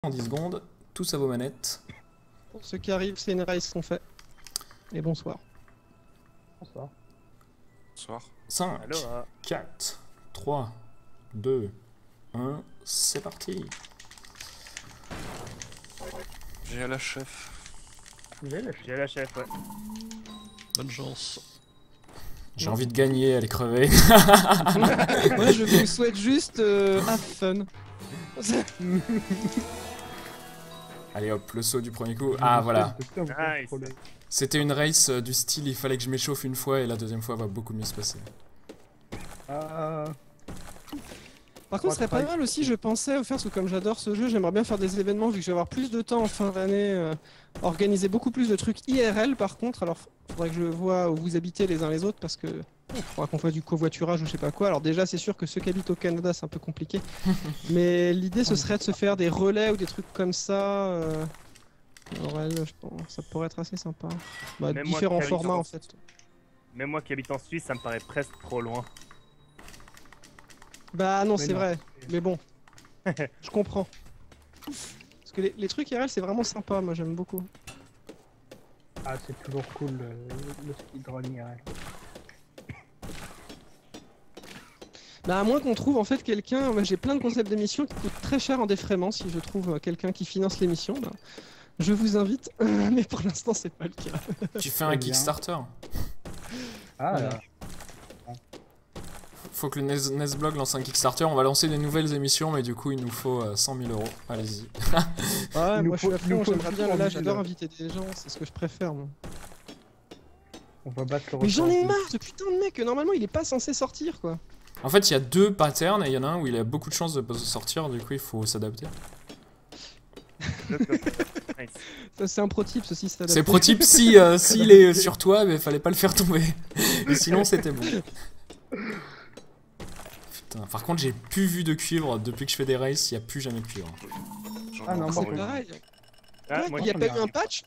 En 10 secondes, tous à vos manettes. Pour ceux qui arrivent, c'est une race qu'on fait. Et bonsoir. Bonsoir. Bonsoir. 5, Alors, 4, 3, 2, 1, c'est parti. j'ai la chef. J'ai la chef, ouais. Bonne chance. J'ai envie de gagner, elle est crevée. Moi, je vous souhaite juste have fun. Allez hop, le saut du premier coup. Ah voilà. Nice. C'était une race du style, il fallait que je m'échauffe une fois et la deuxième fois va beaucoup mieux se passer. Par contre, ce serait pas mal aussi, je pensais, faire, parce que comme j'adore ce jeu, j'aimerais bien faire des événements, vu que je vais avoir plus de temps en fin d'année, organiser beaucoup plus de trucs IRL par contre, alors faudrait que je vois où vous habitez les uns les autres, parce que faudra qu'on fasse du covoiturage ou je sais pas quoi. Alors déjà, c'est sûr que ceux qui habitent au Canada, c'est un peu compliqué, mais l'idée ce serait de se faire des relais ou des trucs comme ça, IRL, je pense, ça pourrait être assez sympa. Bah, Même différents moi qui habite formats en- en fait. Même moi qui habite en Suisse, ça me paraît presque trop loin. Bah non, Mais c'est non. vrai, mais bon, je comprends. Parce que les trucs IRL, c'est vraiment sympa, moi j'aime beaucoup. Ah, c'est toujours cool le speedrun IRL. Bah à moins qu'on trouve en fait quelqu'un, moi j'ai plein de concepts d'émissions qui coûtent très cher en défraiement, si je trouve quelqu'un qui finance l'émission, bah, je vous invite, mais pour l'instant c'est pas le cas. Tu fais un Très bien. Kickstarter. Ah, Voilà. là. Faut que le Nesblog lance un Kickstarter, on va lancer des nouvelles émissions, mais du coup il nous faut 100 000 €. Allez-y. Ouais, Il nous moi je suis faut- à il nous fond, faut j'aimerais bien, vraiment là envie, j'adore là. inviter des gens, c'est ce que je préfère moi. On va battre le record. Mais j'en ai marre, ce putain de mec, normalement il est pas censé sortir quoi. En fait, il y a deux patterns et il y en a un où il a beaucoup de chances de pas sortir, du coup il faut s'adapter. Nice. Ça c'est un pro tip ceci, c'est C'est pro type si s'il est sur toi, mais fallait pas le faire tomber. Et sinon c'était bon. Putain, par contre j'ai plus vu de cuivre depuis que je fais des races, il y a plus jamais de cuivre. J'en Ah ai non, encore C'est moi, eu. pareil. Ah, Ouais, moi, il y a j'en pas ai eu rien. un patch.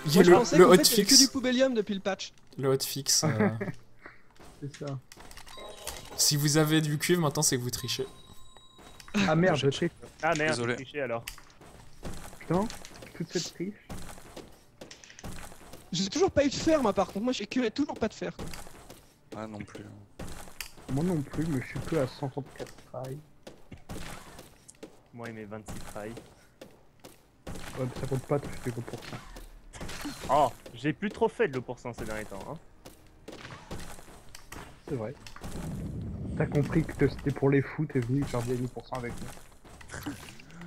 Il y Moi a je pensais le qu'en fait, il y avait hotfix. que du poubellium depuis le patch. Le hotfix. C'est ça. Si vous avez du cuivre maintenant c'est que vous trichez. Ah merde, je triche. Ah merde, Désolé. j'ai triché alors. Putain, toute cette triche. J'ai toujours pas eu de fer moi par contre, moi j'ai curé toujours pas de fer quoi. Ah non plus. Moi non plus, mais je suis que à 134 tries. Moi et mes 26 tries. Ouais, mais ça compte pas, tu fais que pour ça. Oh, j'ai plus trop fait de l'eau pour cent ces derniers temps. Hein. C'est vrai. T'as compris que c'était pour les fous, t'es venu faire des 10% avec nous.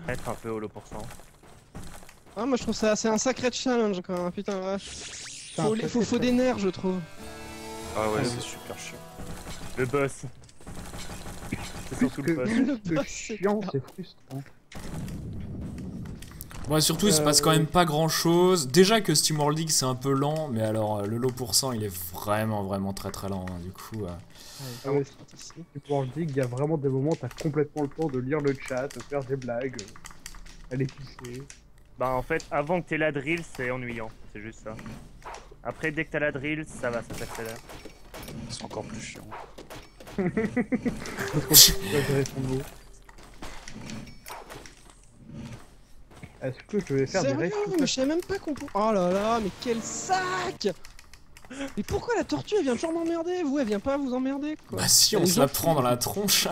Être un peu au lot pour cent. Ah moi je trouve ça c'est un sacré challenge quand même, putain vache. Putain, Faut, ça, faut, c'est faut très- des nerfs je trouve. Ah ouais, Ah c'est oui. super chiant. Le boss. C'est surtout Plus le boss. Le que boss, c'est chiant, clair. c'est frustrant. Bon, et surtout il se passe quand même pas grand chose. Déjà que SteamWorld League c'est un peu lent, mais alors le lot pour cent il est vraiment très lent. Hein, du coup. Ah ouais, c'est pour le dire qu'il y a vraiment des moments où t'as complètement le temps de lire le chat, de faire des blagues, aller pisser. Bah en fait, avant que t'aies la drill, c'est ennuyant. C'est juste ça. Après, dès que t'as la drill, ça va, ça s'accélère. C'est encore plus chiant. Parce qu'on peut gérer son mot. Est-ce que je vais faire des Sérieux, règles mais je savais même pas qu'on pouvait... Oh là là, mais quel sac. Mais pourquoi la tortue elle vient toujours m'emmerder? Vous, elle vient pas vous emmerder quoi. Bah si on Elle est se la gentille. prend dans la tronche.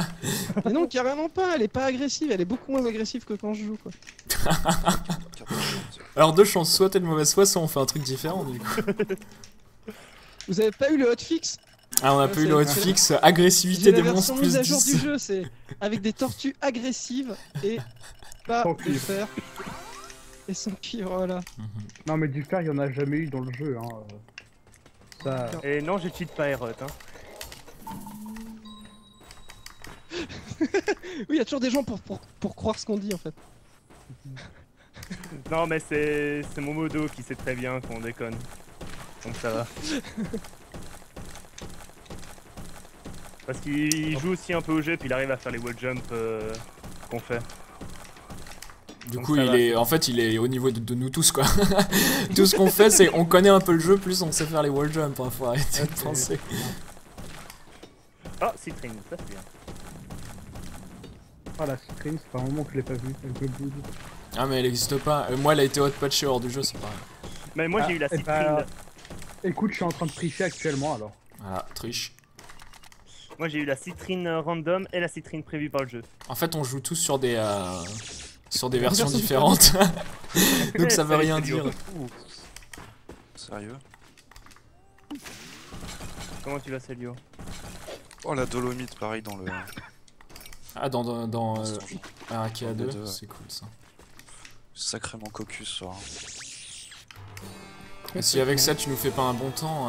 Mais non, carrément pas, elle est pas agressive, elle est beaucoup moins agressive que quand je joue quoi. Alors deux chances, soit t'es de mauvaise foi, soit on fait un truc différent du coup. Vous avez pas eu le hotfix? Ah on a Ouais, pas eu c'est le excellent. hotfix, agressivité J'ai la des version monstres mise plus à jour 10. du jeu, c'est avec des tortues agressives et pas Sans de cuivre. fer. Et sans cuivre, voilà. Non mais du fer, il y en a jamais eu dans le jeu. Hein. Ça... Et non, je cheat pas Aerot. Hein. Oui, il y a toujours des gens pour croire ce qu'on dit en fait. Non, mais c'est mon modo qui sait très bien qu'on déconne. Donc ça va. Parce qu'il joue aussi un peu au jeu, puis il arrive à faire les wall jump qu'on fait. Du Donc coup ça il va. est, en fait il est au niveau de nous tous quoi. Tout ce qu'on fait c'est on connaît un peu le jeu, plus on sait faire les wall jumps, hein, faut arrêter de penser. Ah, Citrine, ça c'est bien. Ah la screen, ça fait un moment que je l'ai pas vu avec le bout. Ah mais elle existe pas. Moi elle a été hot patchée hors du jeu, c'est pareil. Mais moi j'ai eu la et citrine. bah, écoute, je suis en train de tricher actuellement alors. Voilà, triche. Moi j'ai eu la citrine random et la citrine prévue par le jeu. En fait on joue tous sur des versions différentes. Donc ça veut rien dire. Sérieux? Comment tu vas, Célio? Oh la dolomite, pareil dans le. Ah dans Arachea 2, deux, ouais. c'est cool ça. Sacrément cocus ça. Et si avec ça tu nous fais pas un bon temps,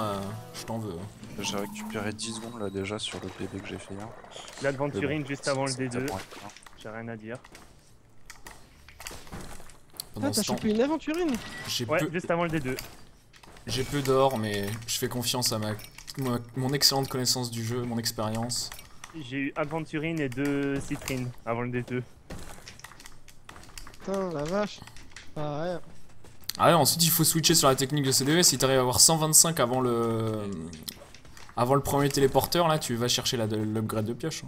je t'en veux. J'ai récupéré 10 secondes là déjà sur le PB que j'ai fait hier. L'adventurine juste avant le D2. Tapant. J'ai rien à dire. Pendant Ah, t'as ce temps, chopé une aventurine? j'ai Ouais, peu, juste avant le D2. j'ai peu d'or, mais je fais confiance à mon excellente connaissance du jeu, mon expérience. J'ai eu aventurine et 2 citrines avant le D2. Putain, la vache. Ah ouais. Ah ouais, ensuite il faut switcher sur la technique de CDE. Si t'arrives à avoir 125 avant le premier téléporteur, là tu vas chercher l'upgrade de pioche.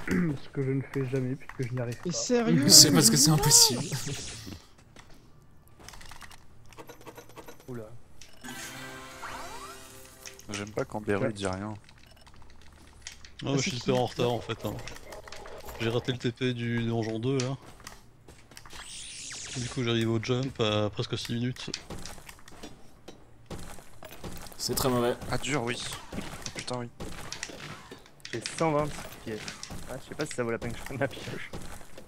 Ce que je ne fais jamais puisque je n'y arrive Et pas. sérieux? C'est parce que c'est impossible. Oula. J'aime pas quand Beru dit rien. Non, je suis super en retard en fait. Hein. J'ai raté le TP du donjon 2 là. Du coup j'arrive au jump à presque 6 minutes. C'est très mauvais. Ah dur oui. Putain oui. J'ai 120 pièces. Ah, je sais pas si ça vaut la peine que je prenne la pioche.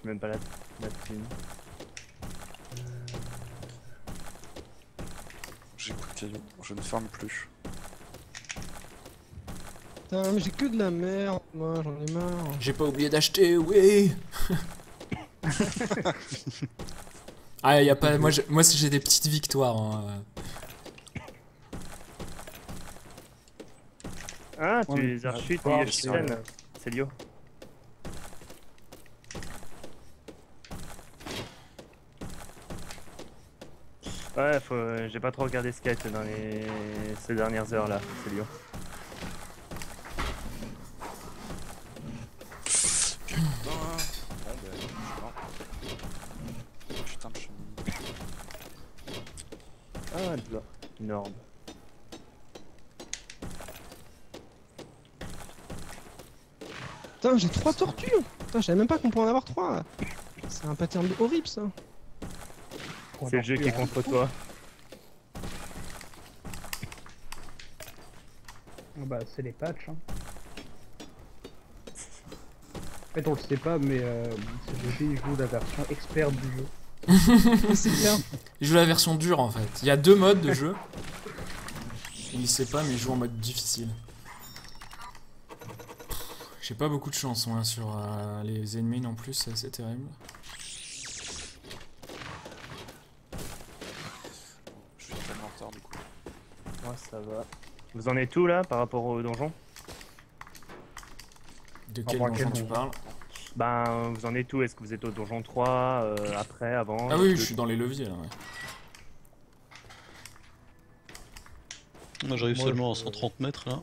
J'ai même pas la thune. J'écoute Caillou, je ne ferme plus. Putain, mais j'ai que de la merde, moi j'en ai marre. J'ai pas oublié d'acheter, oui. Ah y a pas, moi j'ai des petites victoires. Hein. Ah, Ouais, tu les as reçus, ouais, tes c'est Yoshiden, vrai. Célio. Ouais, j'ai pas trop regardé Skate dans ces dernières heures là, Célio. Putain. Bon ben. Putain de chemin. Ah, de là. Une orbe. Putain, j'ai 3 tortues. Putain, je savais même pas qu'on pouvait en avoir 3. C'est un pattern horrible ça. C'est le jeu qui est contre toi. Bah, c'est les patchs. Hein. En fait, on le sait pas, mais CGG joue la version expert du jeu. C'est clair. Il joue la version dure en fait. Il y a 2 modes de jeu. Il sait pas, mais il joue en mode difficile. J'ai pas beaucoup de chance hein, sur les ennemis non plus, c'est assez terrible. Je suis tellement en retard du coup. Moi ça va. Vous en êtes où là par rapport au donjon? De quel Avant donjon quel tu parles? Ben, vous en êtes où? Est-ce que vous êtes au donjon 3, après, avant? Ah oui, je suis dans les leviers là, ouais. Moi j'arrive Moi, seulement à je- 130 mètres là.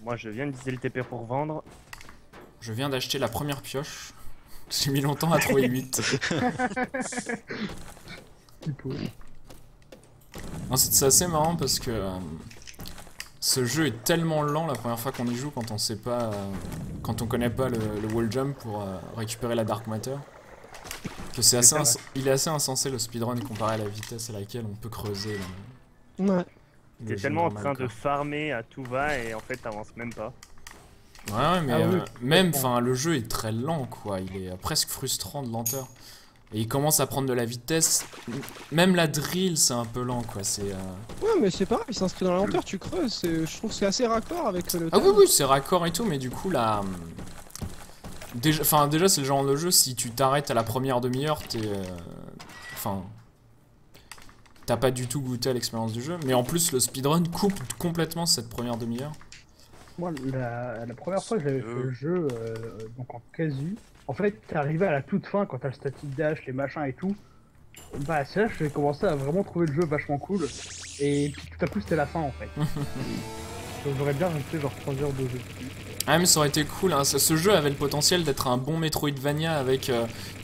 Moi je viens d'utiliser le TP pour vendre. Je viens d'acheter la première pioche. J'ai mis longtemps à trouver 8. Typo. Non, c'est assez marrant parce que ce jeu est tellement lent la première fois qu'on y joue quand on sait pas, quand on connaît pas le wall jump pour récupérer la dark matter, que c'est assez, il est assez insensé le speedrun comparé à la vitesse à laquelle on peut creuser. Ouais. T'es tellement en train de farmer à tout va et en fait t'avances même pas. Ouais, mais Ah oui, même, complètement. enfin, le jeu est très lent, quoi. Il est presque frustrant de lenteur. Et il commence à prendre de la vitesse. Même la drill, c'est un peu lent, quoi. C'est. Ouais, mais c'est pareil, il s'inscrit dans la lenteur, tu creuses. Je trouve que c'est assez raccord avec le. Ah oui, oui, c'est raccord et tout, mais du coup, là. Déjà, c'est le genre de jeu, si tu t'arrêtes à la première demi-heure, t'es. Enfin. T'as pas du tout goûté à l'expérience du jeu. Mais en plus, le speedrun coupe complètement cette première demi-heure. Moi, la première fois que j'avais fait le jeu, donc en casu, en fait, t'es arrivé à la toute fin quand t'as le static dash, les machins et tout. Bah, c'est là que j'ai commencé à vraiment trouver le jeu vachement cool. Et puis tout à coup, c'était la fin en fait. Donc j'aurais bien resté genre 3 heures de jeu. Ah mais ça aurait été cool, hein. Ce jeu avait le potentiel d'être un bon Metroidvania avec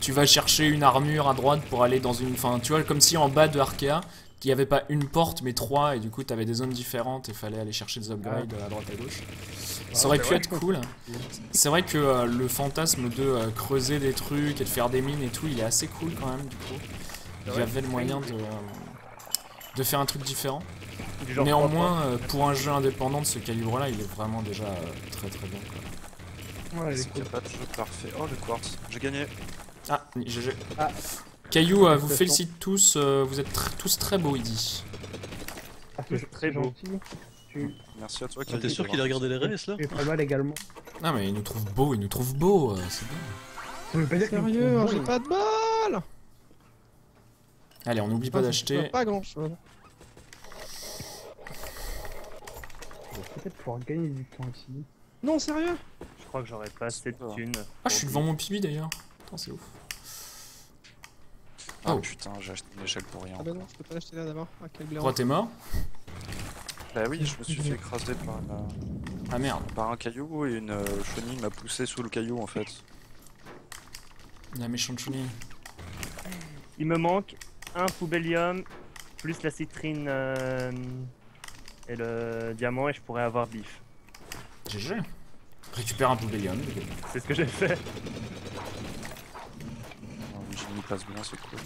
tu vas chercher une armure à droite pour aller dans une... Enfin tu vois comme si en bas de Arkea il n'y avait pas une porte mais trois et du coup t'avais des zones différentes et fallait aller chercher des upgrades à droite à gauche. Ça aurait pu être cool. C'est vrai que le fantasme de creuser des trucs et de faire des mines et tout il est assez cool quand même du coup. Il y avait le moyen de faire un truc différent. Néanmoins, pour un jeu indépendant de ce calibre-là, il est vraiment déjà très très bon. Quoi. Ouais, C'est qu'il n'y a pas de jeu parfait. Oh, le quartz, j'ai gagné. Ah, GG. Ah. Caillou vous félicite tous, vous êtes tous très beaux, il dit. Ah, C'est très beau. Merci à toi. Ah, t'es sûr qu'il a regardé les races là? Tu es pas mal également. Non mais il nous trouve beaux, c'est bien. Ça veut pas dire Sérieux, j'ai pas de balles. Allez, on n'oublie pas d'acheter. Pas grand chose. Peut-être pouvoir gagner du temps ici. Non, sérieux? Je crois que j'aurais pas assez de thunes. Ah, je suis devant mon pibi d'ailleurs. Attends, c'est ouf. Ah Oh. putain, j'ai acheté une échelle pour rien. Ah bah non, je peux pas l'acheter là d'abord. Ah, quel blaireau. Pourquoi t'es mort? Bah oui, je me suis fait écraser Ah merde, par un caillou et une chenille m'a poussé sous le caillou en fait. la méchante chenille. Il me manque un poubellium, plus la citrine et le diamant, et je pourrais avoir bif. GG. Récupère un poubellium. C'est ce que j'ai fait. J'ai mis place bien, c'est cool.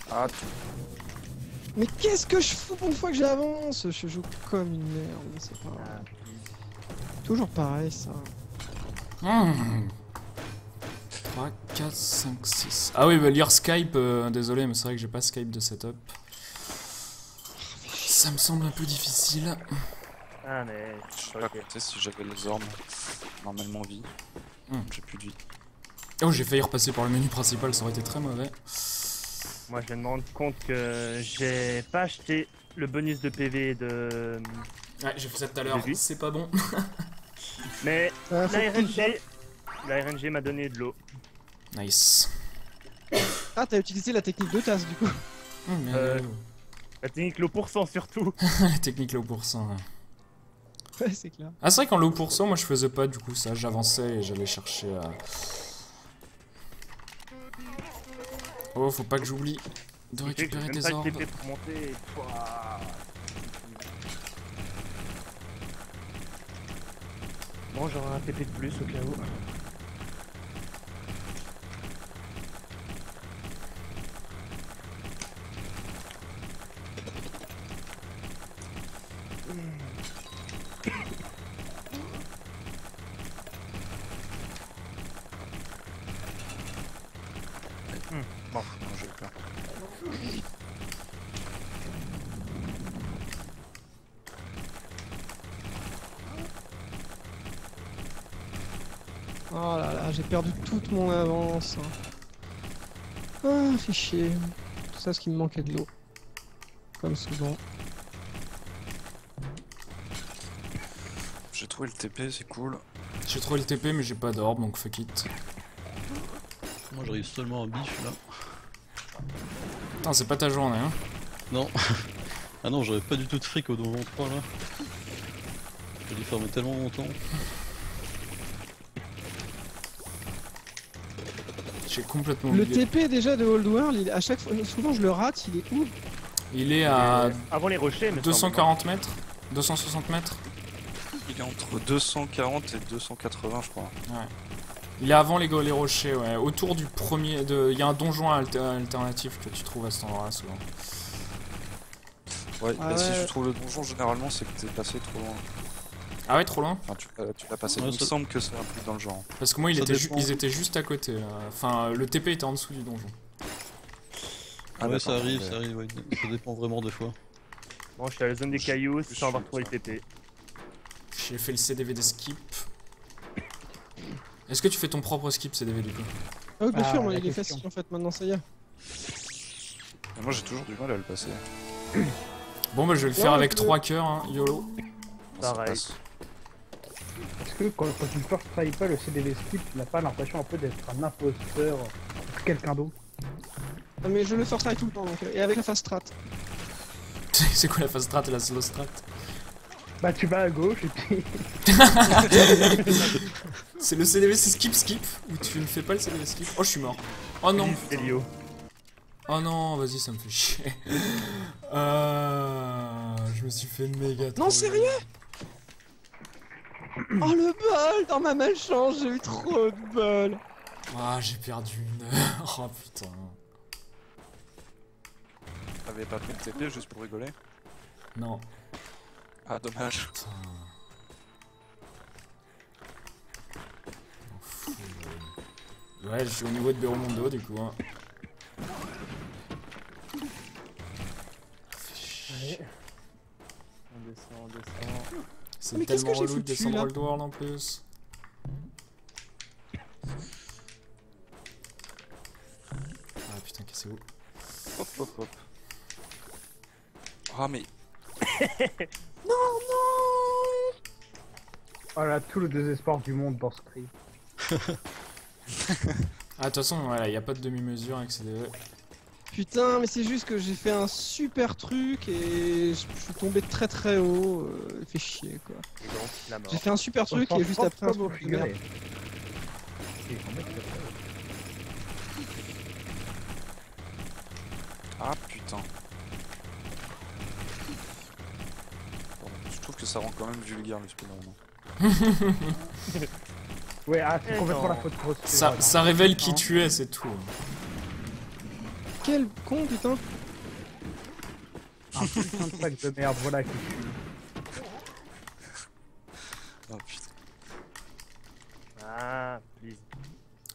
Voilà, Ah, Mais qu'est-ce que je fous pour une fois que j'avance? Je joue comme une merde, mais c'est pas grave. Toujours pareil ça. 3, 4, 5, 6. Ah oui, bah lire Skype, désolé, mais c'est vrai que j'ai pas Skype de setup. Ça me semble un peu difficile. Ah mais... je sais pas compter si j'avais les ormes normalement vie. J'ai plus de vie. Oh, j'ai failli repasser par le menu principal, ça aurait été très mauvais. Moi je viens de me rendre compte que j'ai pas acheté le bonus de PV de... Ouais, j'ai fait ça tout à l'heure, J'ai vu. c'est pas bon. Mais Faut que tu- la RNG m'a donné de l'eau. Nice. Ah, t'as utilisé la technique de tasse du coup. Mais La technique l'eau pour cent surtout. la technique low pourcent. Ouais. Ouais, c'est clair. Ah, c'est vrai qu'en low pourcent, moi je faisais pas du coup ça, j'avançais et j'allais chercher. Oh, faut pas que j'oublie de récupérer Même des pas le orbes. TP pour monter. Pouah. Bon, j'aurai un TP de plus au cas où. Bon, j'ai peur. Oh là là, j'ai perdu toute mon avance. Ah, fait chier. Tout ça, ce qui me manquait de l'eau. Comme souvent. J'ai trouvé le TP, c'est cool. J'ai trouvé le TP, mais j'ai pas d'orbe donc fuck it. Moi j'arrive seulement à bif là. Putain, c'est pas ta journée, hein. Non. Ah non, j'aurais pas du tout de fric au donjon 3 là. J'ai dû fermer tellement longtemps. J'ai complètement Le oublié. TP déjà de Old World, à chaque fois, souvent je le rate, il est où? Il est à Avant les rochers, mais 240 mètres 260 mètres. Il est entre 240 et 280, je crois. Il est avant les rochers, ouais. Autour du premier... Il y a un donjon alternatif que tu trouves à cet endroit-là souvent. Ouais, Ah bah si ouais. tu trouves le donjon, généralement, c'est que t'es passé trop loin. Ah ouais, trop loin? Enfin, tu l'as passé. Ouais, Il me ça- semble que c'est un truc dans le genre. Parce que moi, Ça dépend. ils étaient juste à côté. Là. Enfin, le TP était en dessous du donjon. Ah, Ouais, d'accord, ça arrive, ouais. Ça dépend vraiment des fois. bon, je suis à la zone des cailloux sans avoir trouvé le TP. J'ai fait le CDV des skip. Est-ce que tu fais ton propre skip CDV du coup? Ah oui, bien Ah, sûr, moi, la il est question. facile en fait, maintenant ça y est. Mais moi, j'ai toujours du mal à le passer. Bon bah je vais le Ouais, faire avec je- 3 cœurs, hein, YOLO. Ça Pareil. passe. Est-ce que quand tu first try pas le CDV skip, tu n'as pas l'impression un peu d'être un imposteur, quelqu'un d'autre? Mais je le first try tout le temps, donc, et avec la fast strat. C'est quoi la fast strat et la slow strat? Bah tu vas à gauche et puis... C'est le CDV, c'est skip ou tu ne fais pas le CDV skip? Oh, je suis mort. Oh non. Elio. Oh non, vas-y, ça me fait chier. Je me suis fait méga Non, trop. sérieux? Oh le bol dans ma malchance, j'ai eu trop de bol. Ah, j'ai perdu une heure. Oh putain. T'avais pas pris le TP juste pour rigoler? Non. Ah, dommage. Putain. M'en fous, ouais, je suis au niveau de Beromondo du coup. Hein. On descend. C'est Mais qu'est-ce tellement que j'ai relou de foutu, descendre là Old World en plus. Ah putain, cassez-vous. Hop, hop, hop. Ah, mais. Oh là, tout le désespoir du monde dans ce tri. Ah, de toute façon, voilà, y a pas de demi-mesure avec CDE. Putain, mais c'est juste que j'ai fait un super truc et je suis tombé très très haut. Fait chier quoi. Et donc, la mort. J'ai fait un super truc et juste après un truc de merde. Ah, putain. Bon, je trouve que ça rend quand même vulgaire le speedrun. Ouais, ah, c'est Eh complètement non. la faute grosse. Ça révèle qui tu es, c'est tout. Quel con putain. Un putain de sac de merde, voilà qui je suis. Oh putain. Ah, please.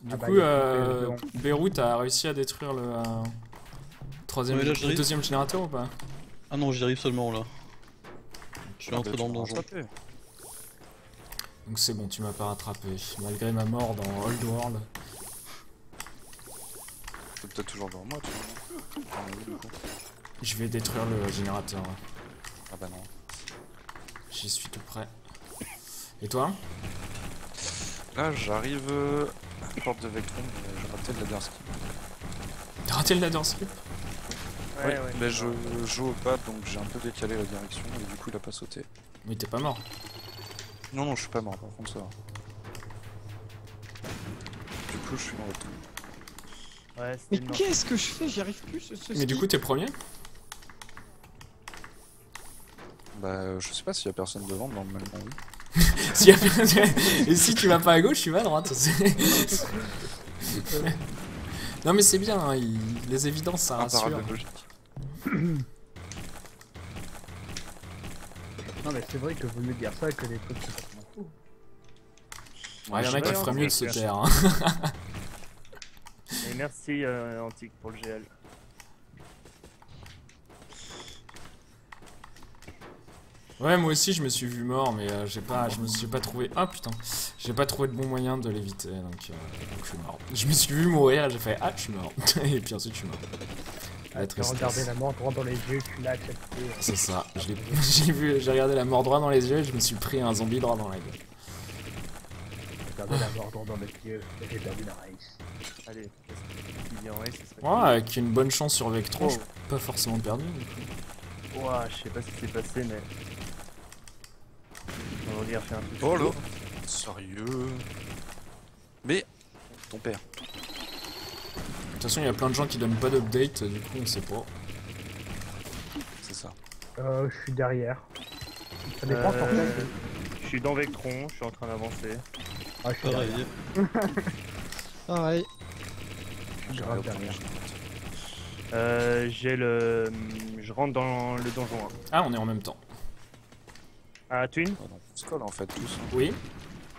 Du Ah bah, coup, il y a plus de Beyrouth a réussi à détruire le troisième, Ouais, là, le j'arrive. deuxième générateur ou pas? Ah non, j'y arrive seulement là. Je suis Ah, entré bah, dans tu le m'as donjon. rattrapé. Donc c'est bon, tu m'as pas rattrapé, malgré ma mort dans Old World. T'es peut-être toujours devant moi, tu vois. Ah, oui, du coup. Je vais détruire le générateur. Ah bah non. J'y suis tout près. Et toi? Là, j'arrive à la porte de Vectron, mais j'ai raté le ladder skip. T'as raté le ladder skip? Ouais, Mais je joue au pad, donc j'ai un peu décalé la direction, et du coup, il a pas sauté. Mais t'es pas mort. Non, non, je suis pas mort, par contre, ça va. Du coup, je suis dans Vectron. Ouais, Mais c'était mort. qu'est-ce que je fais? J'y arrive plus ce Mais du coup, t'es premier? Bah, je sais pas s'il y a personne devant, mais normalement, oui. S'il y a- Et si tu vas pas à gauche, tu vas à droite. Non mais c'est bien, hein, les évidences ça rassure. Imparable logique. Non mais c'est vrai que vaut mieux dire ça que des trucs complètement fous. Ouais, y'en a qui Ouais, feraient on mieux de sait se faire. taire. Hein. Et merci Antique pour le GL. Ouais, moi aussi je me suis vu mort, mais je me suis pas trouvé. Ah putain, j'ai pas trouvé de bon moyen de l'éviter, donc je suis mort. Je me suis vu mourir, et j'ai fait ah je suis mort, et puis ensuite je suis mort. La Tu as regardé tristesse. la mort droit dans les yeux, tu l'as accepté. C'est ça. J'ai regardé la mort droit dans les yeux, et je me suis pris un zombie droit dans la gueule. Regardé la mort droit dans les yeux, et j'ai perdu la race. Allez, qu'est-ce qu'il y en a, ce serait Ouais, avec une bonne chance sur Vectron, Oh. je suis pas forcément perdu. Du coup. Ouah, je sais pas ce qui s'est passé, mais. On va dire faire un truc. Oh là. Sérieux. Mais, ton père. De toute façon, il y a plein de gens qui donnent pas d'update, du coup on sait pas. C'est ça. Je suis derrière. Ça dépend sur quel. Je suis dans Vectron, je suis en train d'avancer. Ah, je suis derrière. Pareil. Pareil. Je suis grave derrière. J'ai le. Je rentre dans le donjon 1. Ah, on est en même temps. Ah, Twin? Ah non, on se colle en fait tous. hein. Oui,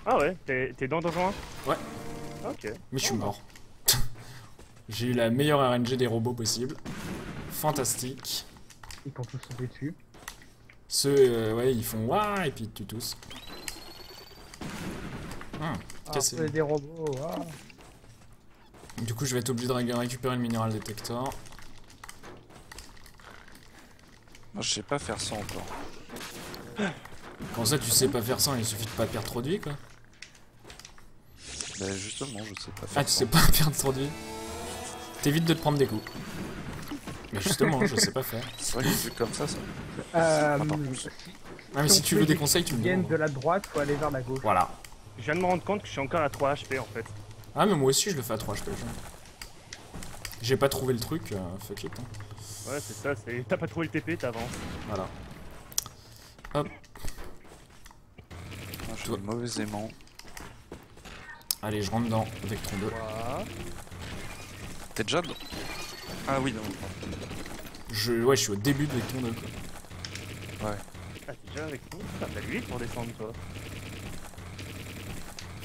Ah ouais, t'es dans le donjon 1? Ouais. Ok. mais je suis mort. J'ai eu la meilleure RNG des robots possible. Fantastique. Ils t'ont tous sauté dessus. Ceux, ouais, ils font waouh et puis ils te tuent tous. Ah, Cassé. c'est des robots. Ah. Du coup, je vais être obligé de récupérer le mineral détector. Moi, je sais pas faire ça encore. Comment ça, tu sais pas faire ça? Il suffit de pas perdre trop de vie, quoi. Bah, justement, je sais pas faire Ah, tu ça. sais pas perdre trop de vie? T'évites de te prendre des coups. Mais justement, je sais pas faire. C'est vrai que vu comme ça. Euh, Ah, mais si tu veux des conseils, tu me viennent demandes. de la droite, faut aller vers la gauche. Voilà. Je viens de me rendre compte que je suis encore à 3 HP en fait. Ah, mais moi aussi, je le fais à 3 HP. J'ai pas trouvé le truc, fuck it. Hein. Ouais, c'est ça, t'as pas trouvé le TP, t'avances. Voilà. Moi, j'ai Toi. des mauvais aimants. Allez, je rentre dans Vectron 2. T'es déjà dedans? Ah oui, non. Ouais, je suis au début de Vectron 2, quoi. Ouais. Ah, t'es déjà avec nous? Ah, t'as 8 pour descendre toi.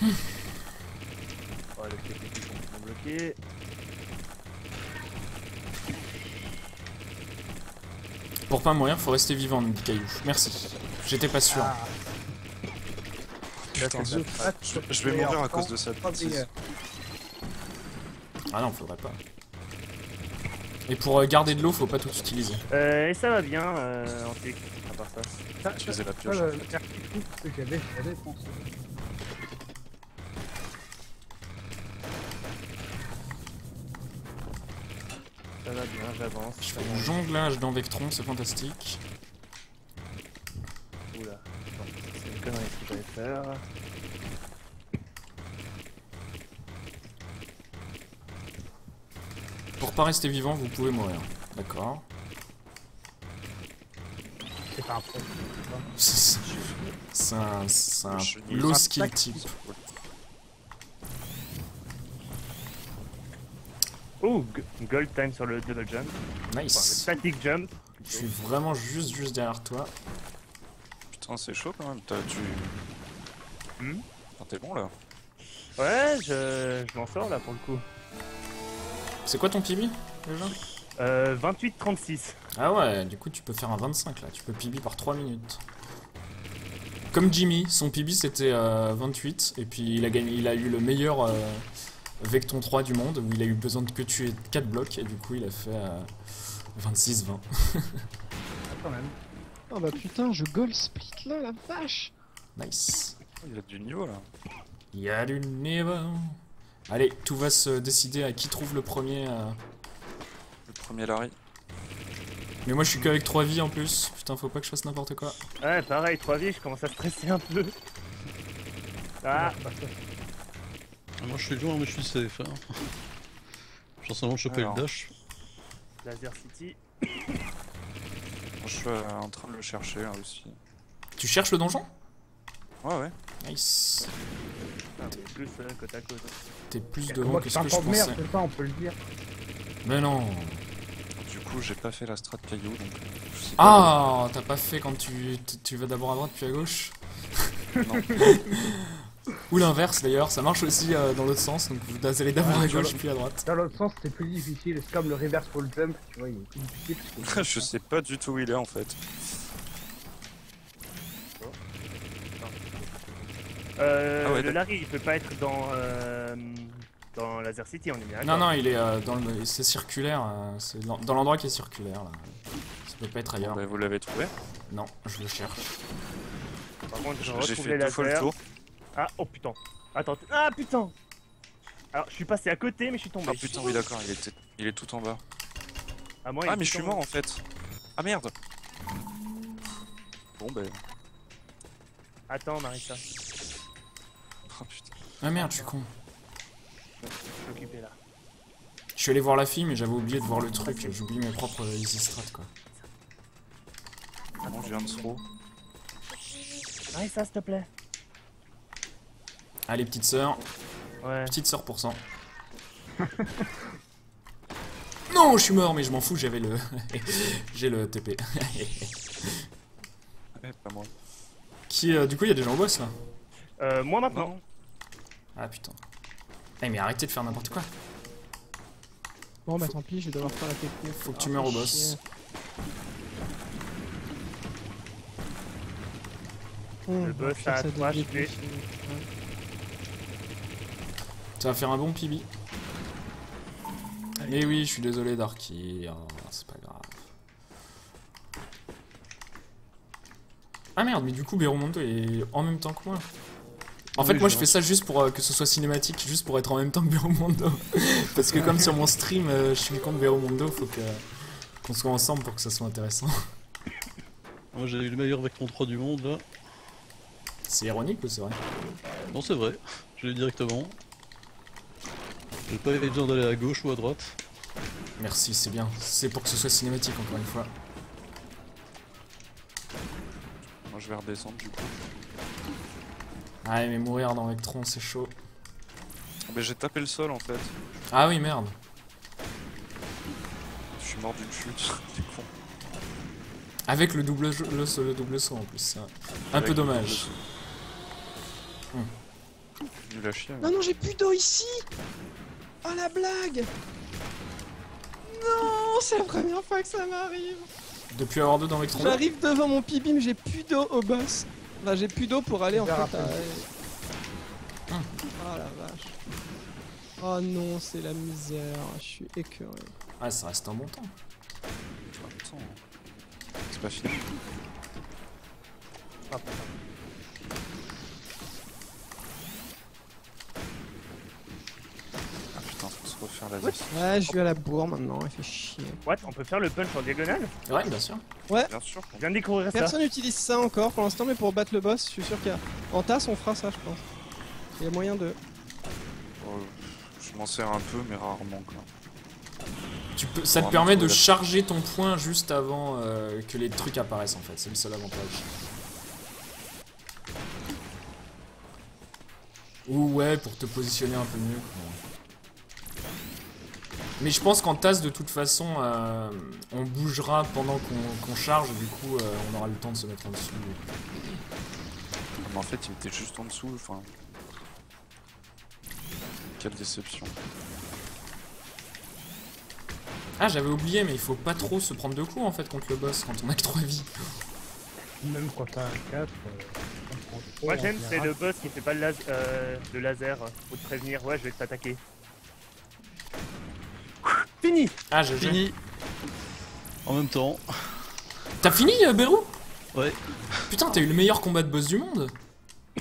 Oh, le TP est complètement bloqué. Pour pas mourir, faut rester vivant, me dit Caillou. Merci. J'étais pas sûr. Putain, Ah, je vais mourir à cause de cette bêtise. Ah non, faudrait pas. Et pour garder de l'eau, faut pas tout utiliser. Et ça va bien, en TX, à part ça. Je faisais la pioche. le petit fou que j'avais pensé. Ça va bien, j'avance. Je fais du jonglage dans Vectron, c'est fantastique. Oula, attends, c'est une connerie ce que j'allais faire. Pour pas rester vivant, vous pouvez mourir. D'accord. C'est pas un problème. C'est un Je- low skill type. Oh, gold time sur le double jump. Enfin, le Nice. static jump. Je suis vraiment juste derrière toi. Putain, c'est chaud quand même. Tu. Hmm. Enfin, t'es bon là. Ouais, je m'en sors là pour le coup. C'est quoi ton PB déjà? 28-36. Ah ouais, du coup tu peux faire un 25 là, tu peux PB par 3 minutes. Comme Jimmy, son PB c'était 28 et puis il a eu le meilleur Vecton 3 du monde où il a eu besoin de que tuer 4 blocs et du coup il a fait 26-20. Quand même. Oh bah putain, je goal split là, la vache. Nice. Il a du niveau là. Il y a du niveau. Allez, tout va se décider à qui trouve le premier. Le premier Larry. Mais moi je suis qu'avec 3 vies en plus. Putain, faut pas que je fasse n'importe quoi. Ouais, pareil, 3 vies, je commence à stresser un peu. Ah, Moi je suis loin mais je suis safe. Hein. J'ai seulement chopé Alors. le dash. Laser City. Moi, je suis en train de le chercher là aussi. Tu cherches le donjon? Ouais, ouais. Nice. Ah, mais plus côte à côte. T'es plus Moi devant que qui ce suis un que je temps de merde, pensais. c'est ça, on peut le dire. Mais non. Du coup, j'ai pas fait la strat caillou donc. Je sais pas. Ah, t'as pas fait quand tu vas d'abord à droite puis à gauche? Non. Ou l'inverse d'ailleurs, ça marche aussi dans l'autre sens, donc vous allez d'abord à gauche puis à droite. Dans l'autre sens, c'était plus difficile. C'est comme le reverse full jump, tu vois, il est plus difficile. Parce que... Je sais pas du tout où il est en fait. Ah ouais, Le Larry, il peut pas être dans Laser City, on est bien Non, d'accord. non, il est dans le. C'est circulaire, c'est dans l'endroit qui est circulaire là. Ça peut pas être ailleurs. Bah, vous l'avez trouvé. Non, je le cherche. Par contre, je J'ai retrouve fait les 2 fois le lasers. tour. Ah, oh putain. Attends, ah putain. Alors, je suis passé à côté, mais je suis tombé. Ah putain, oui, d'accord, il est tout en bas. Ah, moi, il Ah, est mais tout je suis en mort haut. en fait. Ah merde. Bon, bah. Attends, Marissa. Oh putain. Ah merde, je suis con. Je suis occupé là. Je suis allé voir la fille, mais j'avais oublié de voir le truc. J'oublie mes propres easy strat quoi. Bon, je viens de throw. Marissa, s'il te plaît. Allez, petite sœur. Ouais. Petite sœur pour cent. Non, je suis mort, mais je m'en fous, j'avais le. J'ai le TP. Ouais, pas moi. Du coup, il y a des gens au boss là. Moi maintenant. Non. Ah putain. Eh, mais arrêtez de faire n'importe quoi. Bon bah tant pis, je vais devoir faire la technique. Faut que tu meurs au boss. Le boss a 3 HP. Ça va faire un bon PB. Mais oui, je suis désolé Darky. Oh, c'est pas grave. Ah merde, mais du coup Berumonto est en même temps que moi. En fait, Oui, moi je je fais ça juste pour que ce soit cinématique, juste pour être en même temps que Vero Mondo. Parce que comme sur mon stream, je suis le compte Vero Mondo, faut qu'on soit ensemble pour que ça soit intéressant. Moi j'ai eu le meilleur Vectron 3 du monde là. C'est ironique ou c'est vrai? Non, c'est vrai, je l'ai eu directement. J'ai pas eu besoin d'aller à gauche ou à droite. Merci, c'est bien. C'est pour que ce soit cinématique encore une fois. Moi je vais redescendre du coup. Ah mais mourir dans Vectron c'est chaud. Mais j'ai tapé le sol en fait. Ah oui merde. Je suis mort d'une chute. C'est con. Avec le double saut en plus, c'est un Avec peu le dommage. Nul à chier. Non, non, j'ai plus d'eau ici. Oh la blague. Non, c'est la première fois que ça m'arrive. Depuis avoir 2 dans Vectron. J'arrive devant mon pibi, mais j'ai plus d'eau au boss. Enfin, j'ai plus d'eau pour aller en fait Vers à... après. Oh la vache. Oh non, c'est la misère. Je suis écœuré. Ah ça reste un bon temps. Attends. C'est pas fini. Ah, putain. Ah putain, faut se refaire la Ouais. vis. Ouais, je suis à la bourre maintenant, il fait chier. What? On peut faire le punch en diagonale? Ouais bien sûr. Bien sûr. Je viens de découvrir ça. Personne n'utilise ça encore pour l'instant, mais pour battre le boss, je suis sûr qu'en tasse on fera ça, je pense. Il y a moyen de... Je m'en sers un peu, mais rarement quoi. Ça te Ouais, permet mais de faut- charger ton point juste avant que les trucs apparaissent en fait, c'est le seul avantage. Ou ouais, pour te positionner un peu mieux. Quoi. Mais je pense qu'en tasse de toute façon, on bougera pendant qu'on charge, du coup on aura le temps de se mettre en dessous. Mais en fait, il était juste en dessous, enfin... Quelle déception. Ah j'avais oublié, mais il faut pas trop se prendre de coups en fait contre le boss quand on a que 3 vies. Même quand t'as un 4, Moi j'aime, c'est le boss qui fait pas le laser. Faut te prévenir, ouais, je vais t'attaquer. Fini! Ah j'ai Fini. En même temps. T'as fini Bérou? Ouais. Putain t'as eu le meilleur combat de boss du monde.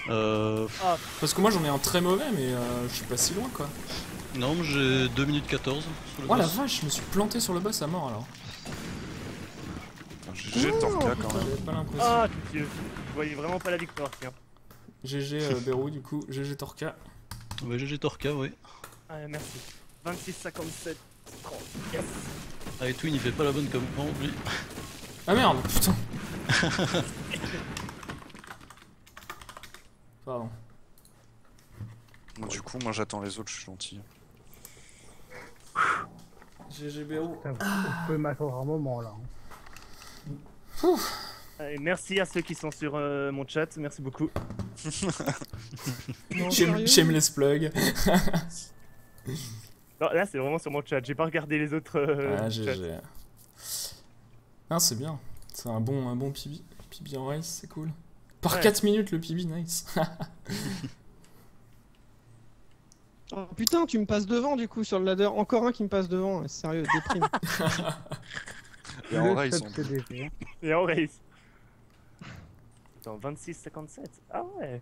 Ah, Parce que moi j'en ai un très mauvais mais je suis pas si loin quoi. Non, mais j'ai 2 minutes 14 sur le Oh la boss. vache, je me suis planté sur le boss à mort alors. Putain, GG le Torca quand même. J'avais pas l'impression. ah, tout Dieu. Je voyais vraiment pas la victoire, tiens. GG Bérou du coup, GG Torca. Ouais, GG Torca, ouais. Ah, merci. 26, 57, 30. Yes! Ah, et Twin il fait pas la bonne commande lui. Ah merde, putain. Pardon. Bon, du coup, moi j'attends les autres, je suis gentil. GG Bérou. Vous pouvez m'attendre un moment là. Allez, merci à ceux qui sont sur mon chat, merci beaucoup. Non, sérieux Shameless plug. Non, là c'est vraiment sur mon chat, j'ai pas regardé les autres Ah chats. GG. Ah c'est bien. C'est un bon PB. PB en race, c'est cool. Par Ouais. 4 minutes le PB, nice. Oh, putain, tu me passes devant du coup sur le ladder. Encore un qui me passe devant. Sérieux, déprime. Et en race, on... CDG. Et on race. Attends, 26, 57. Ah ouais.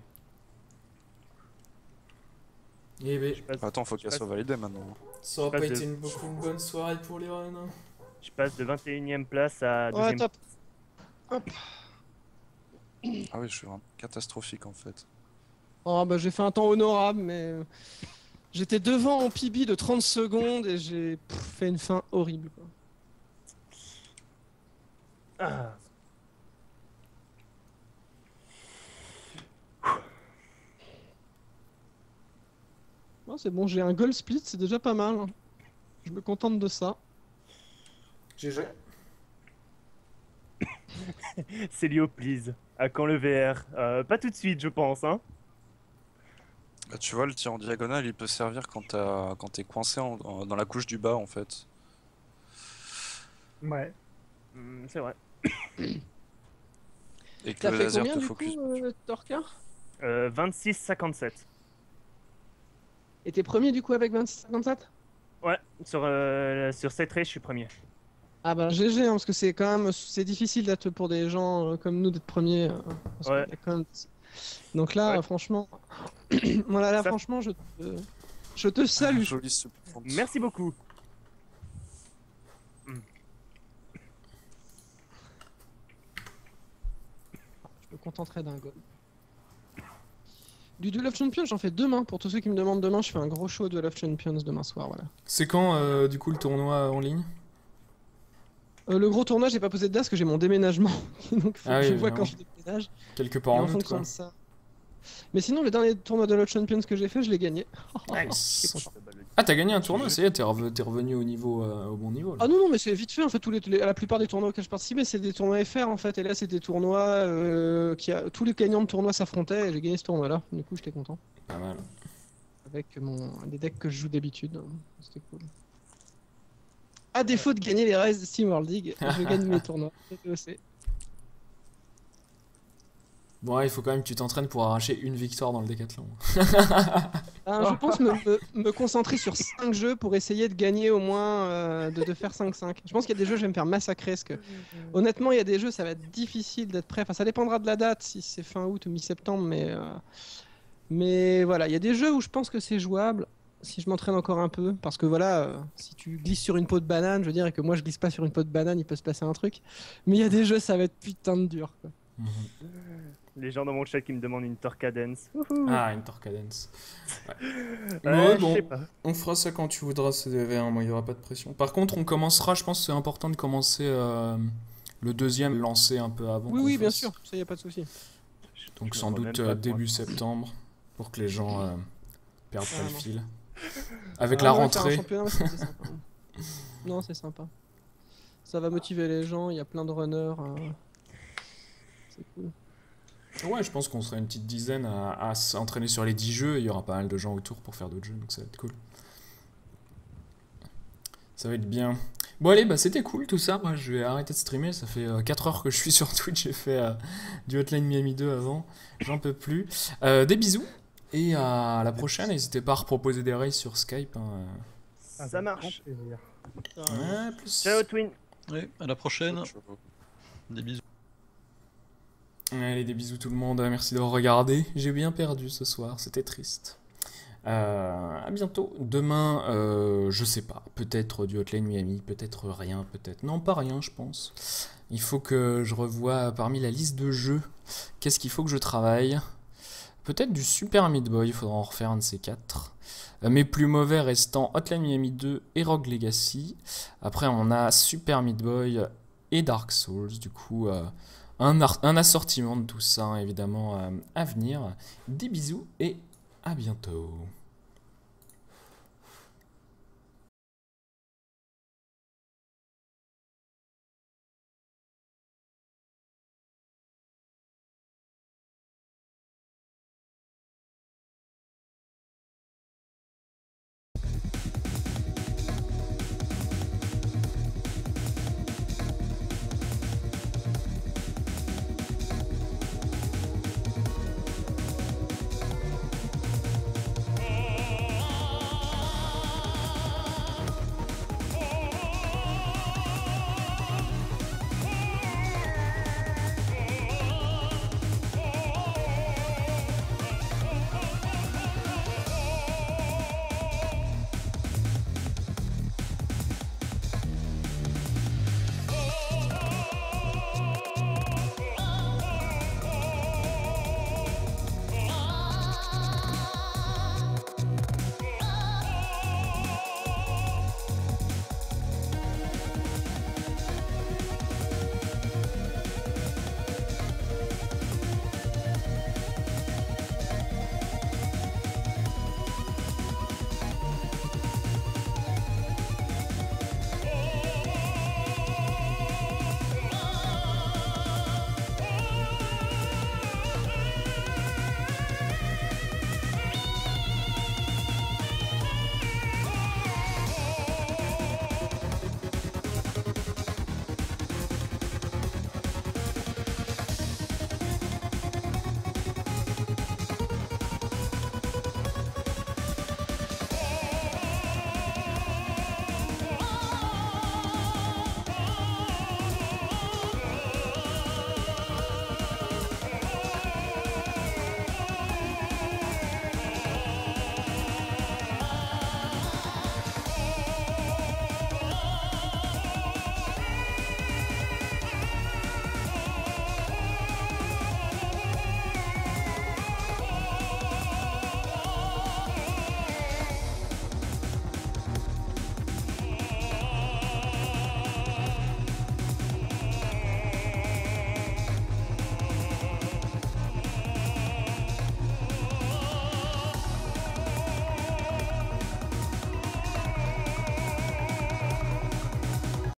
Eh ben, Je passe, Attends, faut qu'elle passe- soit validée maintenant. ça aura Pas pas de- été une bonne soirée pour les runs. je passe de 21ème place à Ouais, 2ème. top. Ah oui, je suis vraiment catastrophique en fait. Oh bah j'ai fait un temps honorable, mais j'étais devant en PB de 30 secondes et j'ai fait une fin horrible. Quoi. Ah. Oh, c'est bon, j'ai un goal split, c'est déjà pas mal. Hein. Je me contente de ça. GG. Célio, please. À quand le VR? Pas tout de suite, je pense, hein. Bah, tu vois, le tir en diagonale, il peut servir quand t'es coincé dans la couche du bas en fait. Ouais. C'est vrai. Et que T'as le fait laser combien te du focus. coup, Torka 26, 57. Et t'es premier du coup avec 26-57 Ouais, sur cette race, je suis premier. Ah bah GG, parce que c'est quand même c'est difficile d'être pour des gens comme nous d'être premiers. Parce Ouais. qu'il y a quand même Donc là, Ouais. franchement, voilà, là, Ça- franchement, je te salue. Jolie suppléante. Merci beaucoup. Je me contenterai d'un goal. Du Duel of Champions, j'en fais demain. Pour tous ceux qui me demandent demain, je fais un gros show Duel of Champions demain soir. Voilà. C'est quand, du coup, le tournoi en ligne? Le gros tournoi, j'ai pas posé de date parce que j'ai mon déménagement. Donc faut Ah que je oui, vois évidemment. quand je déménage. Quelque Et part en en août, fonction quoi. de ça. Mais sinon, le dernier tournoi de Duel of Champions que j'ai fait, je l'ai gagné. Nice. Je suis content. Ah, t'as gagné un tournoi, ça y est, t'es revenu au niveau, au bon niveau, là. Ah non, non, mais c'est vite fait. En fait, la plupart des tournois auxquels je participais, c'est des tournois FR en fait. Et là, c'est des tournois tous les gagnants de tournois s'affrontaient et j'ai gagné ce tournoi-là. Du coup, j'étais content. Pas mal. Avec des decks que je joue d'habitude. C'était cool. À défaut de gagner les Rise de Steam World League, je gagne mes tournois. C'est Bon, ouais, il faut quand même que tu t'entraînes pour arracher une victoire dans le décathlon. Je pense me concentrer sur 5 jeux pour essayer de gagner au moins, de faire 5-5. Je pense qu'il y a des jeux, je vais me faire massacrer. Parce que, honnêtement, il y a des jeux, ça va être difficile d'être prêt. Enfin, ça dépendra de la date, si c'est fin août ou mi-septembre. Mais voilà, il y a des jeux où je pense que c'est jouable. Si je m'entraîne encore un peu, parce que voilà, si tu glisses sur une peau de banane, je veux dire, et que moi je glisse pas sur une peau de banane, il peut se passer un truc. Mais il y a des jeux, ça va être putain de dur, quoi. Les gens dans mon chat qui me demandent une Torcadence. Ah, une Torcadence. Ouais. Ouais, Ouais, bon, je sais pas. on fera ça quand tu voudras, CDV1, moi il y aura pas de pression. Par contre, on commencera, je pense que c'est important de commencer le deuxième lancé un peu avant. Oui, qu'on oui, bien fasse. sûr, ça y a pas de souci. Donc Je sans me rends doute même pas début compte. septembre, pour que les gens perdent pas le Carrément. fil. Avec Ah, la ouais, faire un rentrée. championnat, c'est sympa. Non, c'est sympa. Ça va motiver les gens, il y a plein de runners. C'est cool. Ouais, je pense qu'on sera une petite dizaine à s'entraîner sur les 10 jeux et il y aura pas mal de gens autour pour faire d'autres jeux, donc ça va être cool. Ça va être bien. Bon allez, bah c'était cool tout ça, moi je vais arrêter de streamer, ça fait 4 heures que je suis sur Twitch, j'ai fait du Hotline Miami 2 avant, j'en peux plus. Des bisous et à la prochaine, n'hésitez pas à reproposer des races sur Skype. Hein. Ça marche. Plaisir. Ouais, plus. Ciao Twin. Ouais, à la prochaine. Des bisous. Allez, des bisous tout le monde, merci d'avoir regardé. J'ai bien perdu ce soir, c'était triste. À bientôt. Demain, je sais pas, peut-être du Hotline Miami, peut-être rien, peut-être... Non, pas rien, je pense. Il faut que je revoie parmi la liste de jeux, qu'est-ce qu'il faut que je travaille. Peut-être du Super Meat Boy, il faudra en refaire un de ces 4. Mes plus mauvais restant Hotline Miami 2 et Rogue Legacy. Après, on a Super Meat Boy et Dark Souls, du coup... un assortiment de tout ça, évidemment, à venir. Des bisous et à bientôt.